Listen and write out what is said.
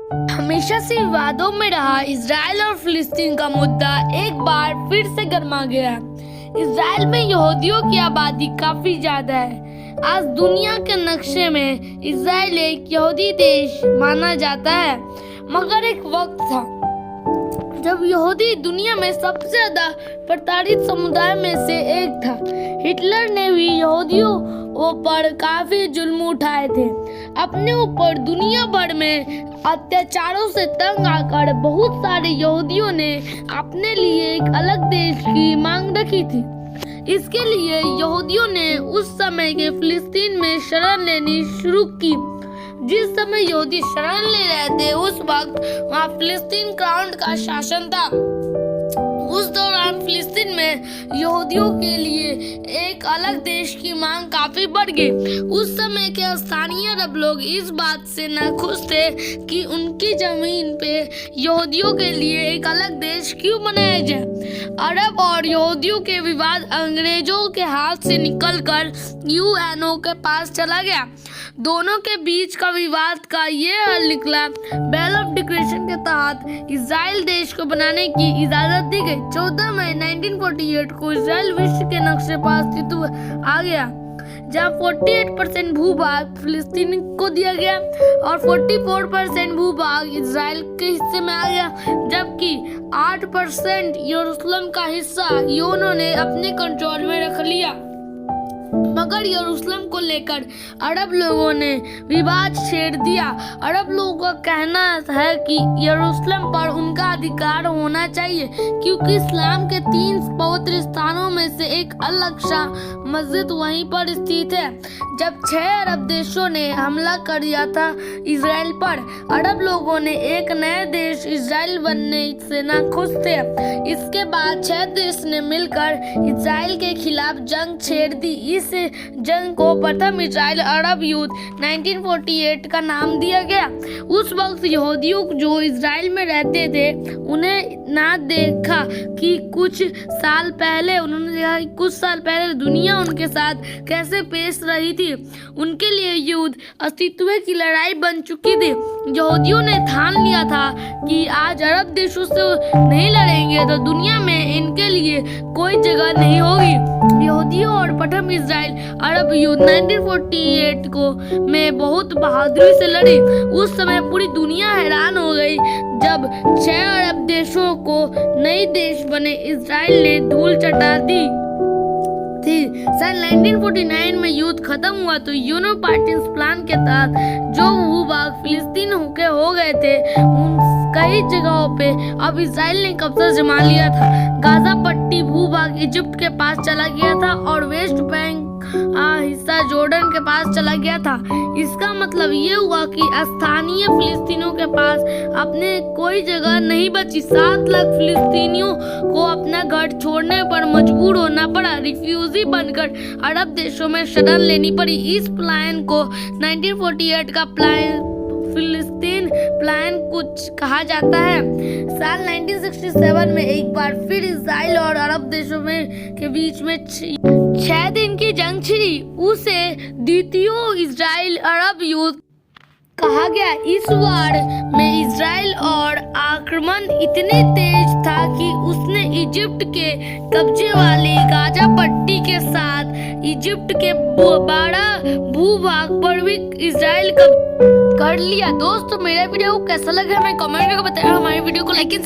हमेशा से विवादों में रहा इजराइल और फिलिस्तीन का मुद्दा एक बार फिर से गर्मा गया। इजराइल में यहूदियों की आबादी काफी ज्यादा है। आज दुनिया के नक्शे में इजराइल एक यहूदी देश माना जाता है, मगर एक वक्त था जब यहूदी दुनिया में सबसे ज्यादा प्रताड़ित समुदाय में से एक था। हिटलर ने भी यहूदियों पर काफी जुल्म उठाए थे। अपने ऊपर दुनिया भर में अत्याचारों से तंग आकर बहुत सारे यहूदियों ने अपने लिए एक अलग देश की मांग रखी थी। इसके लिए यहूदियों ने उस समय के फिलिस्तीन में शरण लेनी शुरू की। जिस समय यहूदी शरण ले रहे थे उस वक्त वहाँ फिलिस्तीन क्राउन का शासन था। उस दौरान फिलिस्तीन में यहूदियों के लिए एक अलग देश की मांग काफी बढ़ गई। उस समय के स्थानीय अरब लोग इस बात से नाखुश थे कि उनकी जमीन पे यहूदियों के लिए एक अलग देश क्यों बनाया जाए। अरब और यहूदियों के विवाद अंग्रेजों के हाथ से निकलकर यूएनओ के पास चला गया। दोनों के बीच का विवाद का ये हल निकला। बेल ऑफ डिक्लेरेशन के तहत इजराइल देश को बनाने की इजाजत दी गई। 14 मई 1948 को इजराइल विश्व के नक्शे पर अस्तित्व आ गया, जहाँ 48% भूभाग फिलिस्तीन को दिया गया और 44% भूभाग इजराइल के हिस्से में आ गया, जबकि 8% यरूशलेम का हिस्सा यूएनओ ने अपने कंट्रोल में रख लिया। मगर यरूशलेम को लेकर अरब लोगों ने विवाद छेड़ दिया। अरब लोगों का कहना है कि यरूशलेम पर उनका अधिकार होना चाहिए, क्योंकि इस्लाम के 3 पवित्र स्थानों में से एक अल-अक्सा मस्जिद वहीं पर स्थित है। जब 6 अरब देशों ने हमला कर दिया था इजराइल पर, अरब लोगों ने एक नया देश इजराइल बनने से नाखुश थे। इसके बाद 6 देश ने मिलकर इजराइल के खिलाफ जंग छेड़ दी। इस जंग को प्रथम इजराइल अरब युद्ध 1948 का नाम दिया गया। उस वक्त यहूदियों जो इजराइल में रहते थे उन्हें ना देखा कि कुछ साल पहले दुनिया उनके साथ कैसे पेश रही थी। उनके लिए युद्ध अस्तित्व की लड़ाई बन चुकी थी। यहूदियों ने ठान लिया था कि आज अरब देशों से नहीं लड़ेंगे तो दुनिया में इनके लिए कोई जगह नहीं होगी। यहूदियों और प्रथम इजराइल अरब युद्ध 1948 में बहुत बहादुरी से लड़ी। उस समय पूरी दुनिया हैरान हो गई जब 6 अरब देशों को नई देश बने इजराइल ने धूल चटा दी थी। सन 1949 में युद्ध खत्म हुआ तो यूनो पार्टीज प्लान के तहत जो भूभाग फिलिस्तीन होके हो गए थे उन कई जगहों पे अब इजराइल ने कब्जा जमा लिया था। गाजा पट्टी भूभाग इजिप्ट के पास चला गया था और वेस्ट बैंक हिस्सा जॉर्डन के पास चला गया था। इसका मतलब ये हुआ कि स्थानीय फिलिस्तीनियों के पास अपने कोई जगह नहीं बची। 7 लाख फिलिस्तीनियों को अपना घर छोड़ने पर मजबूर होना पड़ा। रिफ्यूजी बनकर अरब देशों में शरण लेनी पड़ी। इस प्लान को 1948 का फिलिस्तीन प्लान कुछ कहा जाता है। साल 1967 में एक बार फिर इजराइल और अरब देशों के बीच में 6 दिन की जंग छिड़ी। उसे द्वितीय इजराइल अरब युद्ध कहा गया। इस वार में इजराइल और आक्रमण इतने तेज था कि उसने इजिप्ट के कब्जे वाली गाजा पट्टी के साथ इजिप्ट के 12 भूभाग पर भी इजराइल कर लिया। दोस्तों, मेरा वीडियो कैसा लगा हमें कमेंट करके बताएं। हमारे वीडियो को लाइक